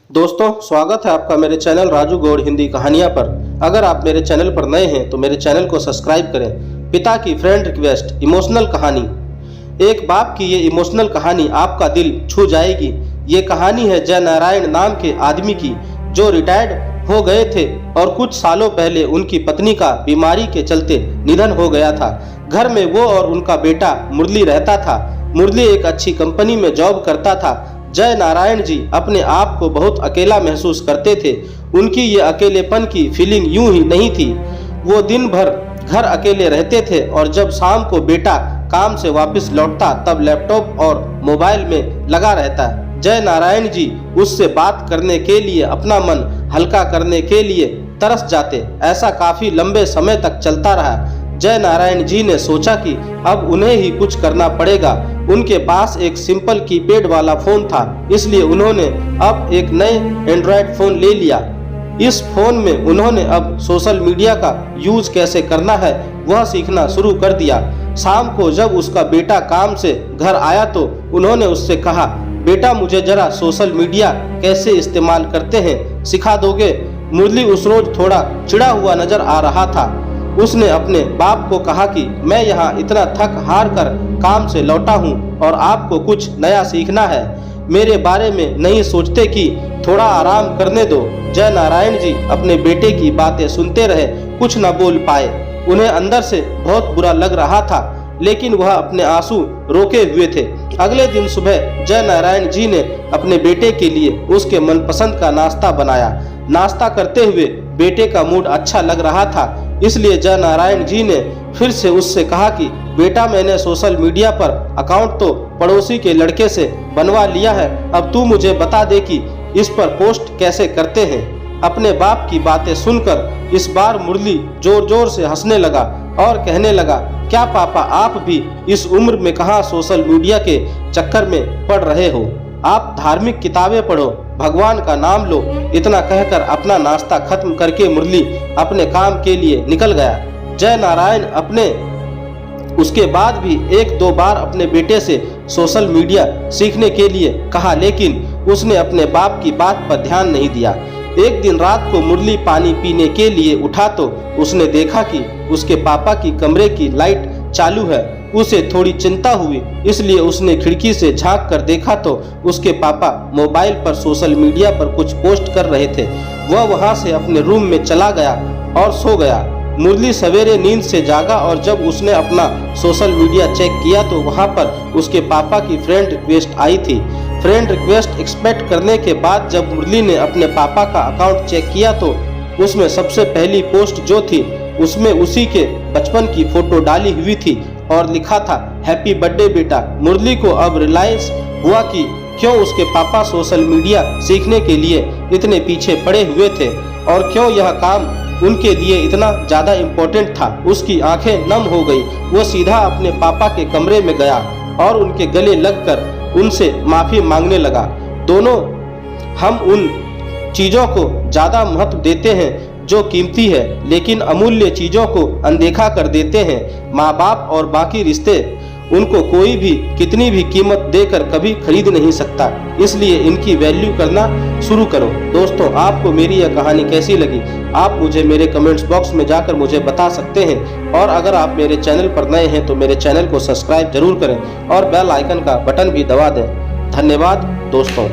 दोस्तों, स्वागत है आपका मेरे चैनल राजू गौड़ हिंदी कहानियाँ पर। अगर आप मेरे चैनल पर नए हैं तो मेरे चैनल को सब्सक्राइब करें। पिता की फ्रेंड रिक्वेस्ट इमोशनल कहानी। एक बाप की ये इमोशनल कहानी आपका दिल छू जाएगी। ये कहानी है जय नारायण नाम के आदमी की, जो रिटायर्ड हो गए थे और कुछ सालों पहले उनकी पत्नी का बीमारी के चलते निधन हो गया था। घर में वो और उनका बेटा मुरली रहता था। मुरली एक अच्छी कंपनी में जॉब करता था। जय नारायण जी अपने आप को बहुत अकेला महसूस करते थे। उनकी ये अकेलेपन की फीलिंग यूं ही नहीं थी। वो दिन भर घर अकेले रहते थे और जब शाम को बेटा काम से वापस लौटता तब लैपटॉप और मोबाइल में लगा रहता। जय नारायण जी उससे बात करने के लिए, अपना मन हल्का करने के लिए तरस जाते। ऐसा काफी लंबे समय तक चलता रहा। जय नारायण जी ने सोचा कि अब उन्हें ही कुछ करना पड़ेगा। उनके पास एक सिंपल कीपैड वाला फोन था, इसलिए उन्होंने अब एक नए एंड्रॉयड फोन ले लिया। इस फोन में उन्होंने अब सोशल मीडिया का यूज कैसे करना है वह सीखना शुरू कर दिया। शाम को जब उसका बेटा काम से घर आया तो उन्होंने उससे कहा, बेटा मुझे जरा सोशल मीडिया कैसे इस्तेमाल करते हैं सिखा दोगे? मुरली उस रोज थोड़ा चिढ़ा हुआ नजर आ रहा था। उसने अपने बाप को कहा कि मैं यहाँ इतना थक हार कर काम से लौटा हूँ और आपको कुछ नया सीखना है। मेरे बारे में नहीं सोचते कि थोड़ा आराम करने दो। जय नारायण जी अपने बेटे की बातें सुनते रहे, कुछ न बोल पाए। उन्हें अंदर से बहुत बुरा लग रहा था, लेकिन वह अपने आंसू रोके हुए थे। अगले दिन सुबह जय नारायण जी ने अपने बेटे के लिए उसके मनपसंद का नाश्ता बनाया। नाश्ता करते हुए बेटे का मूड अच्छा लग रहा था, इसलिए जय नारायण जी ने फिर से उससे कहा कि बेटा मैंने सोशल मीडिया पर अकाउंट तो पड़ोसी के लड़के से बनवा लिया है, अब तू मुझे बता दे कि इस पर पोस्ट कैसे करते हैं। अपने बाप की बातें सुनकर इस बार मुरली जोर जोर से हंसने लगा और कहने लगा, क्या पापा आप भी इस उम्र में कहाँ सोशल मीडिया के चक्कर में पड़ रहे हो? आप धार्मिक किताबें पढ़ो, भगवान का नाम लो। इतना कहकर अपना नाश्ता खत्म करके मुरली अपने काम के लिए निकल गया। जय नारायण अपने उसके बाद भी एक दो बार अपने बेटे से सोशल मीडिया सीखने के लिए कहा, लेकिन उसने अपने बाप की बात पर ध्यान नहीं दिया। एक दिन रात को मुरली पानी पीने के लिए उठा तो उसने देखा कि उसके पापा की कमरे की लाइट चालू है। उसे थोड़ी चिंता हुई, इसलिए उसने खिड़की से झांक कर देखा तो उसके पापा मोबाइल पर सोशल मीडिया पर कुछ पोस्ट कर रहे थे। वह वहां से अपने रूम में चला गया और सो गया। मुरली सवेरे नींद से जागा और जब उसने अपना सोशल मीडिया चेक किया तो वहां पर उसके पापा की फ्रेंड रिक्वेस्ट आई थी। फ्रेंड रिक्वेस्ट एक्सपेक्ट करने के बाद जब मुरली ने अपने पापा का अकाउंट चेक किया तो उसमें सबसे पहली पोस्ट जो थी उसमें उसी के बचपन की फोटो डाली हुई थी और लिखा था, हैप्पी बर्थडे बेटा। मुरली को अब रियलाइज हुआ कि क्यों उसके पापा सोशल मीडिया सीखने के लिए इतने पीछे पड़े हुए थे और क्यों यह काम उनके लिए इतना ज़्यादा इम्पोर्टेंट था। उसकी आंखें नम हो गई। वो सीधा अपने पापा के कमरे में गया और उनके गले लगकर उनसे माफ़ी मांगने लगा। दोनों हम उन चीज़ों को ज़्यादा महत्व देते हैं जो कीमती है, लेकिन अमूल्य चीज़ों को अनदेखा कर देते हैं। माँ बाप और बाकी रिश्ते, उनको कोई भी कितनी भी कीमत देकर कभी खरीद नहीं सकता, इसलिए इनकी वैल्यू करना शुरू करो। दोस्तों, आपको मेरी यह कहानी कैसी लगी आप मुझे मेरे कमेंट्स बॉक्स में जाकर मुझे बता सकते हैं। और अगर आप मेरे चैनल पर नए हैं तो मेरे चैनल को सब्सक्राइब जरूर करें और बेल आइकन का बटन भी दबा दें। धन्यवाद दोस्तों।